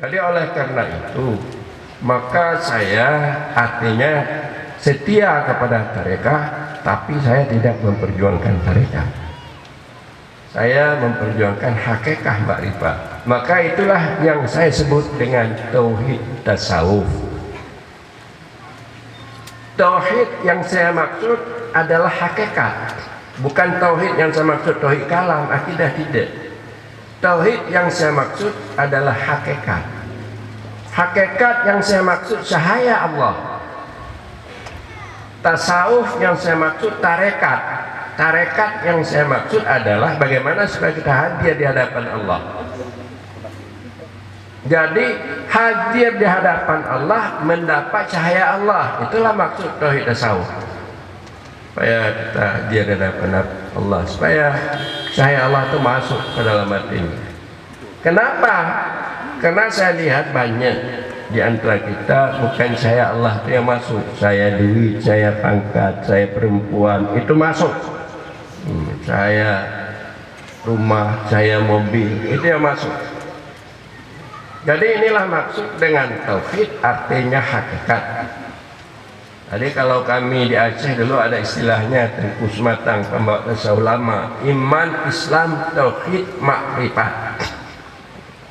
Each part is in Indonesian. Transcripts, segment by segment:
Jadi oleh karena itu, maka saya artinya setia kepada tarekat, tapi saya tidak memperjuangkan tarekat. Saya memperjuangkan hakikat makrifat. Maka itulah yang saya sebut dengan tauhid tasawuf. Tauhid yang saya maksud adalah hakikat, bukan tauhid yang saya maksud tauhid kalam, akidah, tidak. Tauhid yang saya maksud adalah hakikat. Hakikat yang saya maksud cahaya Allah. Tasawuf yang saya maksud tarekat. Tarekat yang saya maksud adalah bagaimana supaya kita hadir di hadapan Allah. Jadi hadir di hadapan Allah, mendapat cahaya Allah. Itulah maksud tauhid tasawuf. Supaya kita hadir di hadapan Allah, supaya cahaya Allah itu masuk ke dalam hati. Kenapa? Karena saya lihat banyak di antara kita bukan cahaya Allah itu yang masuk. Saya duit, saya pangkat, saya perempuan, itu masuk. Saya rumah, saya mobil, itu yang masuk. Jadi inilah maksud dengan tauhid, artinya hakikat. Jadi kalau kami di Aceh dulu ada istilahnya Tengku Sematang, pembawa tasawuf lama, iman, Islam, tauhid, makrifat.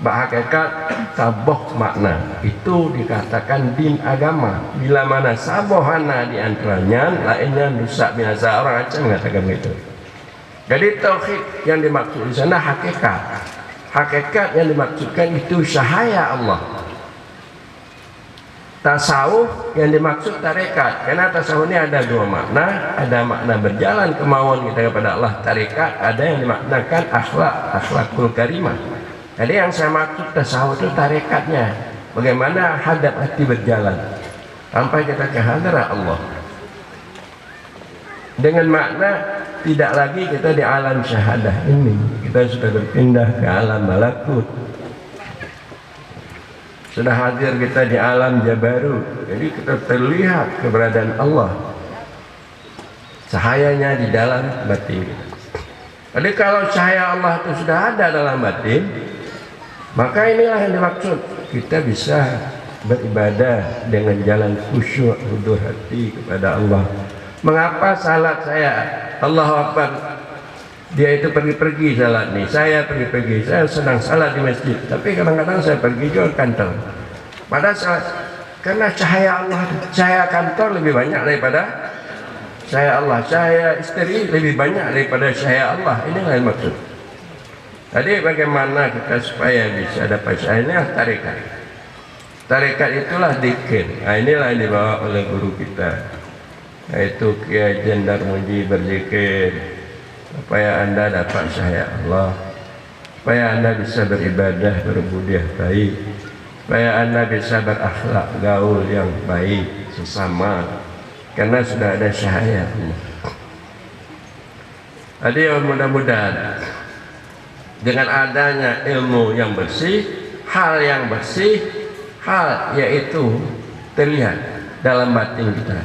Hakikat saboh makna itu dikatakan din agama. Bila mana sabohana di antaranya, lainnya rusak binasa. Orang Aceh mengatakan begitu. Jadi tauhid yang dimaksud di sana hakikat. Hakikat yang dimaksudkan itu cahaya Allah. Tasawuf yang dimaksud tarekat. Karena tasawuf ini ada dua makna. Ada makna berjalan kemauan kita kepada Allah, tarekat. Ada yang dimaknakan akhlak, akhlakul karimah. Jadi yang saya maksud tasawuf itu tarekatnya. Bagaimana hadap hati berjalan sampai kita ke hadirat Allah. Dengan makna tidak lagi kita di alam syahadah ini, kita sudah berpindah ke alam malakut. Sudah hadir kita di alam jabarut. Jadi kita terlihat keberadaan Allah, cahayanya di dalam batin. Jadi kalau cahaya Allah itu sudah ada dalam batin, maka inilah yang dimaksud. Kita bisa beribadah dengan jalan khusyuk, hudur hati kepada Allah. Mengapa salat saya Allahu Akbar, dia itu pergi-pergi salat nih, saya pergi-pergi, saya senang salat di masjid, tapi kadang-kadang saya pergi jual kantor. Padahal salat, karena cahaya Allah, cahaya kantor lebih banyak daripada cahaya Allah, cahaya istri lebih banyak daripada cahaya Allah. Inilah yang maksud. Jadi bagaimana kita supaya bisa dapat cahaya? Ini tarekat. Tarekat itulah dzikir. Nah, inilah yang dibawa oleh guru kita, yaitu Kiai Jendar Muji berzikir supaya Anda dapat cahaya Allah, supaya Anda bisa beribadah berbudiah baik, supaya Anda bisa berakhlak gaul yang baik sesama, karena sudah ada cahaya Allah. Jadi mudah-mudahan dengan adanya ilmu yang bersih, hal yang bersih, hal yaitu terlihat dalam batin kita.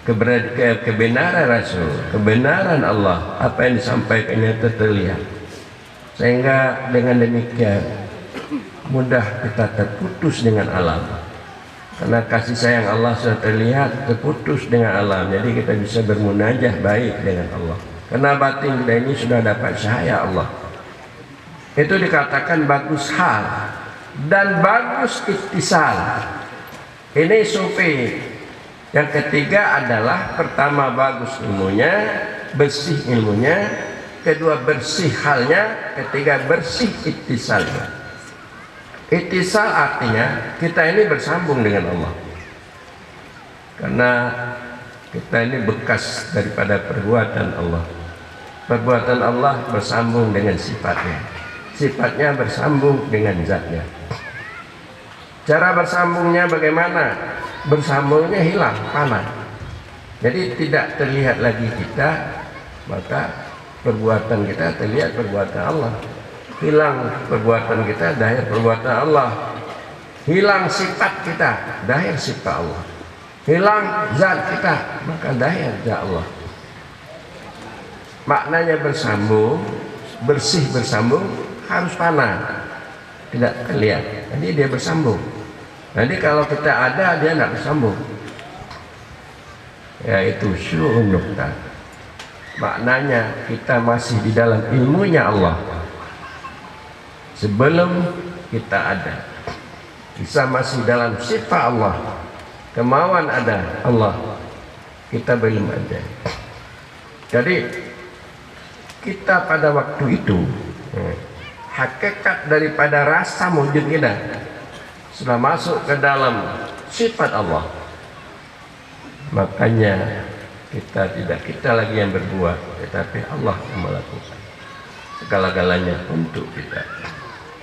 Kebenaran Rasul, kebenaran Allah, apa yang disampaikannya terlihat. Sehingga dengan demikian mudah kita terputus dengan alam. Karena kasih sayang Allah sudah terlihat, terputus dengan alam. Jadi kita bisa bermunajah baik dengan Allah. Karena batin kita ini sudah dapat cahaya Allah. Itu dikatakan bagus hal dan bagus ittisal. Ini sufi. Yang ketiga adalah pertama bagus ilmunya, bersih ilmunya, kedua bersih halnya, ketiga bersih ittisalnya. Ittisal artinya kita ini bersambung dengan Allah. Karena kita ini bekas daripada perbuatan Allah. Perbuatan Allah bersambung dengan sifatnya. Sifatnya bersambung dengan zatnya. Cara bersambungnya bagaimana? Bersambungnya hilang, panah. Jadi tidak terlihat lagi kita, maka perbuatan kita terlihat perbuatan Allah. Hilang perbuatan kita, dahir perbuatan Allah. Hilang sifat kita, dahir sifat Allah. Hilang zat kita, maka dahir zat Allah. Maknanya bersambung, bersih bersambung, harus panah. tidak terlihat, jadi dia bersambung. Nanti kalau kita ada, dia tidak bersambung, yaitu syu'un nuqtah. Maknanya kita masih di dalam ilmunya Allah sebelum kita ada. Kita masih dalam sifat Allah, kemauan ada Allah, kita belum ada. Jadi kita pada waktu itu hakikat daripada rasa wujud kita sudah masuk ke dalam sifat Allah. Makanya kita lagi yang berbuat, tetapi Allah yang melakukan segala-galanya untuk kita.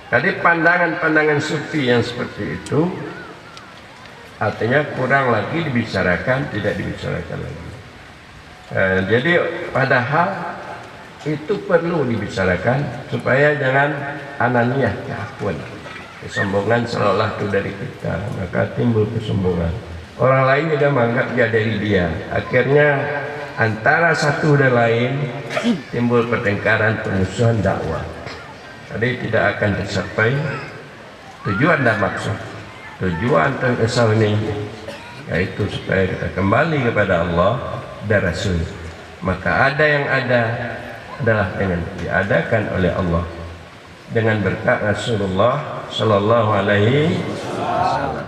Jadi pandangan-pandangan sufi yang seperti itu artinya kurang lagi dibicarakan, tidak dibicarakan lagi. Jadi padahal itu perlu dibicarakan supaya jangan ananiyah, keakuan, kesombongan seolah itu dari kita, maka timbul kesombongan. Orang lain juga menganggap dia dari dia, akhirnya antara satu dan lain timbul pertengkaran, permusuhan dakwah. Jadi tidak akan tercapai tujuan dan maksud. Tujuan tersau ini yaitu supaya kita kembali kepada Allah dan Rasul. Maka ada yang ada adalah dengan diadakan oleh Allah dengan berkat Rasulullah Sallallahu Alaihi Wasallam.